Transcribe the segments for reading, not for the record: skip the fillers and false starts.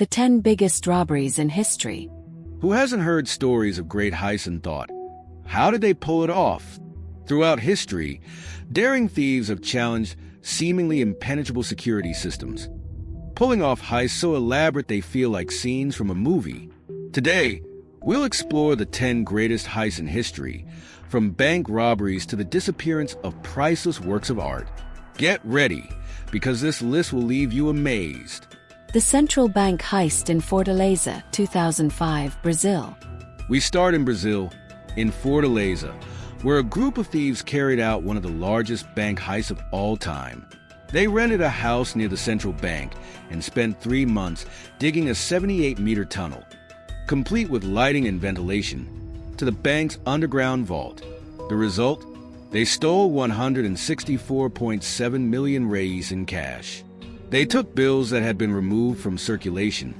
The 10 biggest robberies in history. Who hasn't heard stories of great heists and thought, how did they pull it off? Throughout history, daring thieves have challenged seemingly impenetrable security systems, pulling off heists so elaborate they feel like scenes from a movie. Today, we'll explore the 10 greatest heists in history, from bank robberies to the disappearance of priceless works of art. Get ready, because this list will leave you amazed. The central bank heist in Fortaleza, 2005, Brazil. We start in Brazil, in Fortaleza, where a group of thieves carried out one of the largest bank heists of all time. They rented a house near the central bank and spent 3 months digging a 78-meter tunnel, complete with lighting and ventilation, to the bank's underground vault. The result? They stole 164.7 million reais in cash. They took bills that had been removed from circulation,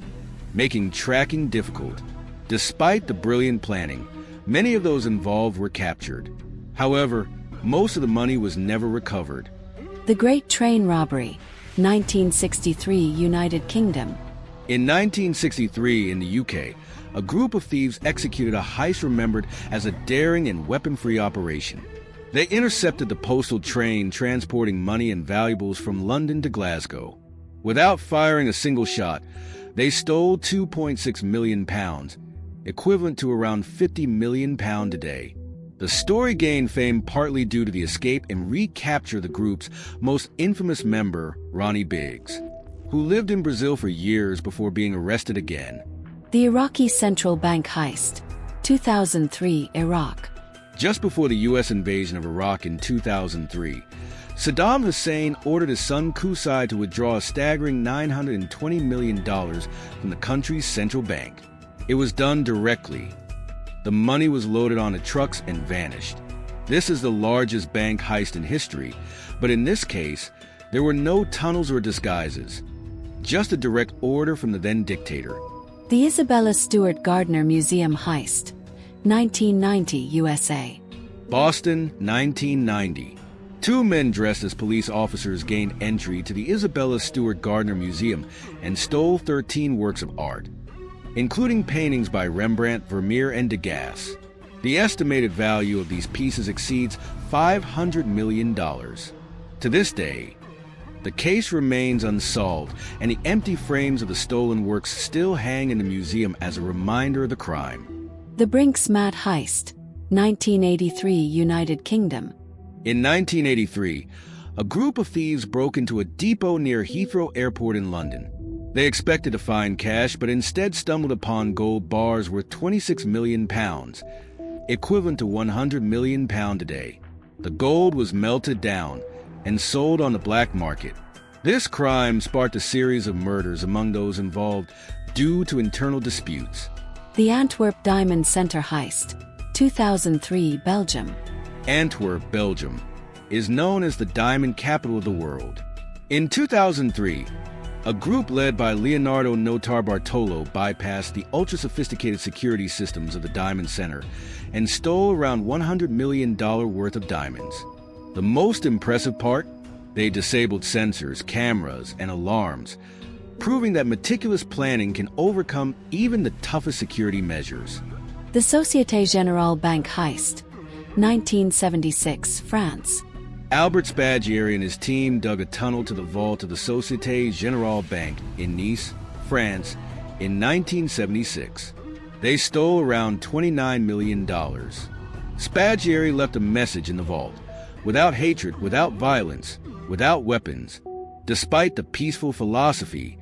making tracking difficult. Despite the brilliant planning, many of those involved were captured. However, most of the money was never recovered. The Great Train Robbery, 1963, United Kingdom. In 1963, in the UK, a group of thieves executed a heist remembered as a daring and weapon-free operation. They intercepted the postal train transporting money and valuables from London to Glasgow. Without firing a single shot, they stole £2.6 million, equivalent to around £50 million today. The story gained fame partly due to the escape and recapture of the group's most infamous member, Ronnie Biggs, who lived in Brazil for years before being arrested again. The Iraqi Central Bank Heist, 2003, Iraq. Just before the U.S. invasion of Iraq in 2003, Saddam Hussein ordered his son Qusay to withdraw a staggering $920 million from the country's central bank. It was done directly. The money was loaded onto trucks and vanished. This is the largest bank heist in history, but in this case, there were no tunnels or disguises, just a direct order from the then dictator. The Isabella Stewart Gardner Museum Heist, 1990, USA. Boston, 1990. 2 men dressed as police officers gained entry to the Isabella Stewart Gardner Museum and stole 13 works of art, including paintings by Rembrandt, Vermeer, and Degas. The estimated value of these pieces exceeds $500 million. To this day, the case remains unsolved, and the empty frames of the stolen works still hang in the museum as a reminder of the crime. The Brinks Mat Heist, 1983, United Kingdom. In 1983, a group of thieves broke into a depot near Heathrow Airport in London. They expected to find cash, but instead stumbled upon gold bars worth £26 million, equivalent to £100 million today. The gold was melted down and sold on the black market. This crime sparked a series of murders among those involved due to internal disputes. The Antwerp Diamond Center Heist, 2003, Belgium. Antwerp, Belgium, is known as the diamond capital of the world. In 2003, a group led by Leonardo Notarbartolo bypassed the ultra-sophisticated security systems of the Diamond Center and stole around $100 million worth of diamonds. The most impressive part? They disabled sensors, cameras, and alarms, proving that meticulous planning can overcome even the toughest security measures. The Société Générale Bank Heist, 1976, France. Albert Spaghieri and his team dug a tunnel to the vault of the Société Générale Bank in Nice, France, in 1976. They stole around $29 million. Spaghieri left a message in the vault: without hatred, without violence, without weapons. Despite the peaceful philosophy,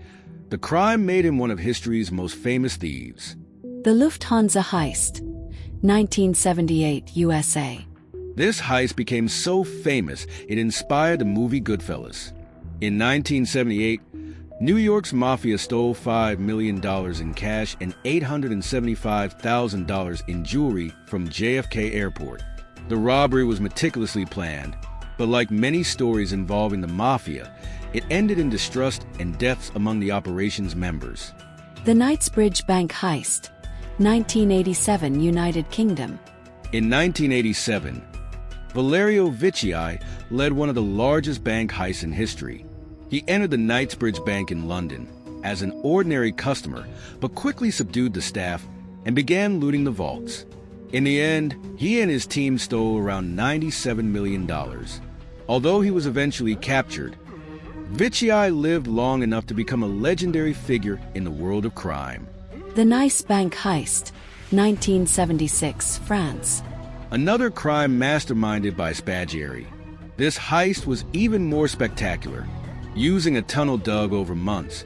the crime made him one of history's most famous thieves. The Lufthansa Heist, 1978, USA. This heist became so famous it inspired the movie Goodfellas. In 1978, New York's mafia stole $5 million in cash and $875,000 in jewelry from JFK Airport. The robbery was meticulously planned, but like many stories involving the mafia, it ended in distrust and deaths among the operation's members. The Knightsbridge Bank Heist, 1987, United Kingdom. In 1987, Valerio Vici led one of the largest bank heists in history. He entered the Knightsbridge Bank in London, as an ordinary customer, but quickly subdued the staff and began looting the vaults. In the end, he and his team stole around $97 million. Although he was eventually captured, Vichai lived long enough to become a legendary figure in the world of crime. The Nice Bank Heist, 1976, France. Another crime masterminded by Spaghieri. This heist was even more spectacular. Using a tunnel dug over months,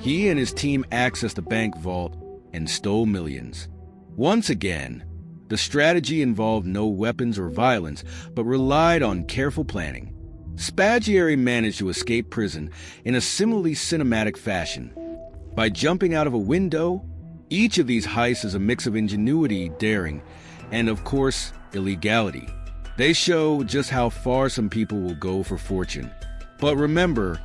he and his team accessed the bank vault and stole millions. Once again, the strategy involved no weapons or violence, but relied on careful planning. Spaghieri managed to escape prison in a similarly cinematic fashion. By jumping out of a window, each of these heists is a mix of ingenuity, daring, and of course, illegality. They show just how far some people will go for fortune. But remember,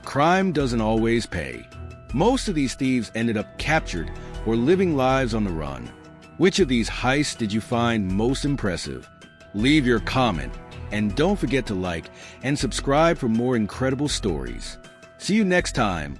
crime doesn't always pay. Most of these thieves ended up captured or living lives on the run. Which of these heists did you find most impressive? Leave your comment, and don't forget to like and subscribe for more incredible stories. See you next time